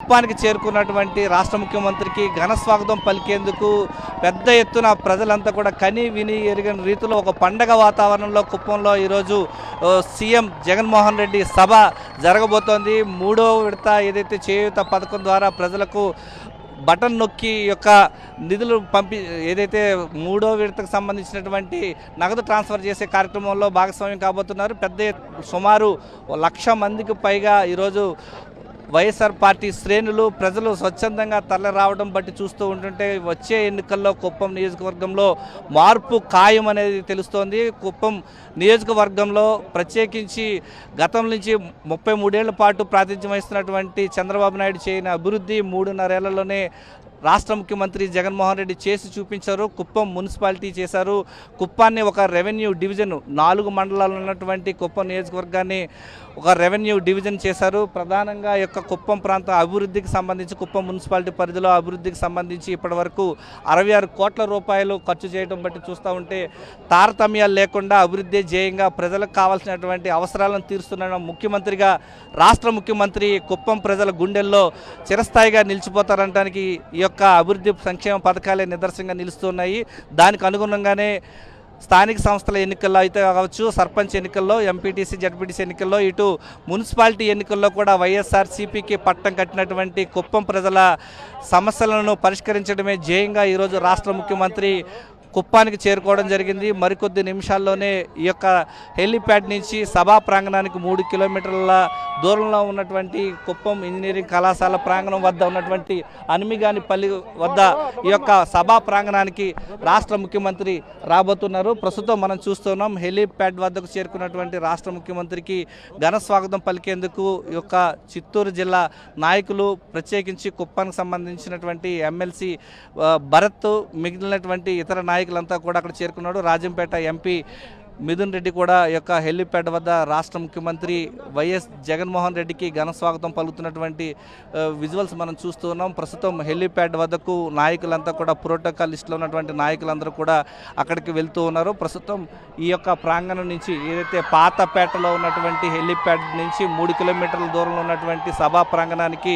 కుప్పానికి చేరుకున్నటువంటి రాష్ట్ర ముఖ్యమంత్రికి ఘన స్వాగతం పలికేందుకు పెద్ద ఎత్తున ప్రజలంతా కూడా కని విని ఎరిగిన రీతిలో ఒక పండగ వాతావరణంలో కుప్పంలో ఈరోజు సీఎం జగన్మోహన్ రెడ్డి సభ జరగబోతోంది. మూడో విడత ఏదైతే చేయూత పథకం ద్వారా ప్రజలకు బటన్ నొక్కి యొక్క నిధులు ఏదైతే మూడో విడతకు సంబంధించినటువంటి నగదు ట్రాన్స్ఫర్ చేసే కార్యక్రమంలో భాగస్వామ్యం కాబోతున్నారు. సుమారు 1,00,000 మందికి పైగా ఈరోజు వైఎస్ఆర్ పార్టీ శ్రేణులు ప్రజలు స్వచ్ఛందంగా తరలి రావడం బట్టి చూస్తూ ఉంటుంటే వచ్చే ఎన్నికల్లో కుప్పం నియోజకవర్గంలో మార్పు ఖాయం అనేది తెలుస్తోంది. కుప్పం నియోజకవర్గంలో ప్రత్యేకించి గతం నుంచి 33 ఏళ్ల పాటు ప్రాతినిధ్యం వహిస్తున్నటువంటి చంద్రబాబు నాయుడు చేయని అభివృద్ధి 3.5 ఏళ్లలోనే రాష్ట్ర ముఖ్యమంత్రి జగన్మోహన్ రెడ్డి చేసి చూపించారు. కుప్పం మున్సిపాలిటీ చేశారు. కుప్పాన్ని ఒక రెవెన్యూ డివిజన్ 4 మండలాలు ఉన్నటువంటి కుప్పం నియోజకవర్గాన్ని ఒక రెవెన్యూ డివిజన్ చేశారు. ప్రధానంగా యొక్క కుప్పం ప్రాంత అభివృద్ధికి సంబంధించి కుప్పం మున్సిపాలిటీ పరిధిలో అభివృద్ధికి సంబంధించి ఇప్పటివరకు 66 కోట్ల రూపాయలు ఖర్చు చేయడం బట్టి చూస్తూ ఉంటే తారతమ్యాలు లేకుండా అభివృద్ధి ధ్యేయంగా ప్రజలకు కావాల్సినటువంటి అవసరాలను తీరుస్తున్న ముఖ్యమంత్రిగా రాష్ట్ర ముఖ్యమంత్రి కుప్పం ప్రజల గుండెల్లో చిరస్థాయిగా నిలిచిపోతారనడానికి ఈ యొక్క అభివృద్ధి సంక్షేమ పథకాలే నిదర్శనంగా నిలుస్తున్నాయి. దానికి అనుగుణంగానే స్థానిక సంస్థల ఎన్నికల్లో అయితే కావచ్చు, సర్పంచ్ ఎన్నికల్లో, ఎంపీటీసీ జడ్పీటీసీ ఎన్నికల్లో, ఇటు మున్సిపాలిటీ ఎన్నికల్లో కూడా వైఎస్ఆర్సీపీకి పట్టం కట్టినటువంటి కుప్పం ప్రజల సమస్యలను పరిష్కరించడమే ధ్యేయంగా ఈరోజు రాష్ట్ర ముఖ్యమంత్రి కుప్పానికి చేరుకోవడం జరిగింది. మరికొద్ది నిమిషాల్లోనే ఈ యొక్క హెలిప్యాడ్ నుంచి సభా ప్రాంగణానికి 3 కిలోమీటర్ల దూరంలో ఉన్నటువంటి కుప్పం ఇంజనీరింగ్ కళాశాల ప్రాంగణం వద్ద ఉన్నటువంటి అనిమిగానిపల్లి వద్ద ఈ యొక్క సభా ప్రాంగణానికి రాష్ట్ర ముఖ్యమంత్రి రాబోతున్నారు. ప్రస్తుతం మనం చూస్తున్నాం హెలిప్యాడ్ వద్దకు చేరుకున్నటువంటి రాష్ట్ర ముఖ్యమంత్రికి ఘన స్వాగతం పలికేందుకు ఈ యొక్క చిత్తూరు జిల్లా నాయకులు, ప్రత్యేకించి కుప్పానికి సంబంధించినటువంటి ఎమ్మెల్సీ భరత్, మిగిలినటువంటి ఇతర నాయకులంతా కూడా అక్కడ చేరుకున్నాడు. రాజంపేట ఎంపీ మిథున్ రెడ్డి కూడా ఈ యొక్క హెలిప్యాడ్ వద్ద రాష్ట్ర ముఖ్యమంత్రి వైఎస్ జగన్మోహన్ రెడ్డికి ఘన స్వాగతం పలుకుతున్నటువంటి విజువల్స్ మనం చూస్తూ ఉన్నాం. ప్రస్తుతం హెలిప్యాడ్ వద్దకు నాయకులంతా కూడా ప్రోటోకాల్ లిస్టులో ఉన్నటువంటి నాయకులందరూ కూడా అక్కడికి వెళ్తూ ఉన్నారు. ప్రస్తుతం ఈ యొక్క ప్రాంగణం నుంచి ఏదైతే పాతపేటలో ఉన్నటువంటి హెలిప్యాడ్ నుంచి 3 కిలోమీటర్ల దూరంలో ఉన్నటువంటి సభా ప్రాంగణానికి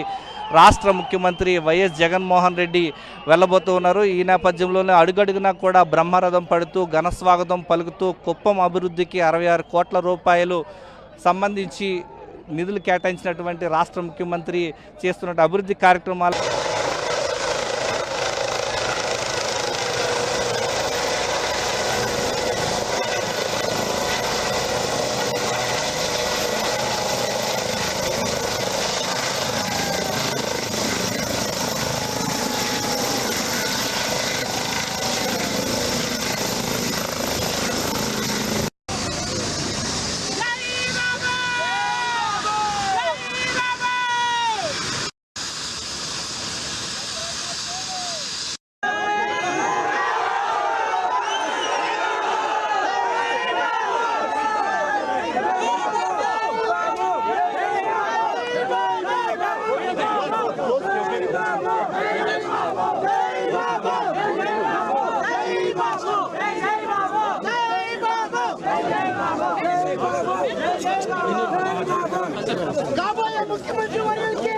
రాష్ట్ర ముఖ్యమంత్రి వైఎస్ జగన్మోహన్ రెడ్డి వెళ్ళబోతూ ఉన్నారు. ఈ నేపథ్యంలోనే అడుగడుగునా కూడా బ్రహ్మరథం పడుతూ ఘన స్వాగతం పలుకుతూ కుప్పం అభివృద్ధికి 66 కోట్ల రూపాయలు సంబంధించి నిధులు కేటాయించినటువంటి రాష్ట్ర ముఖ్యమంత్రి చేస్తున్న అభివృద్ధి కార్యక్రమాలు కాబోయే ముఖ్యమంత్రి వర్యుడికి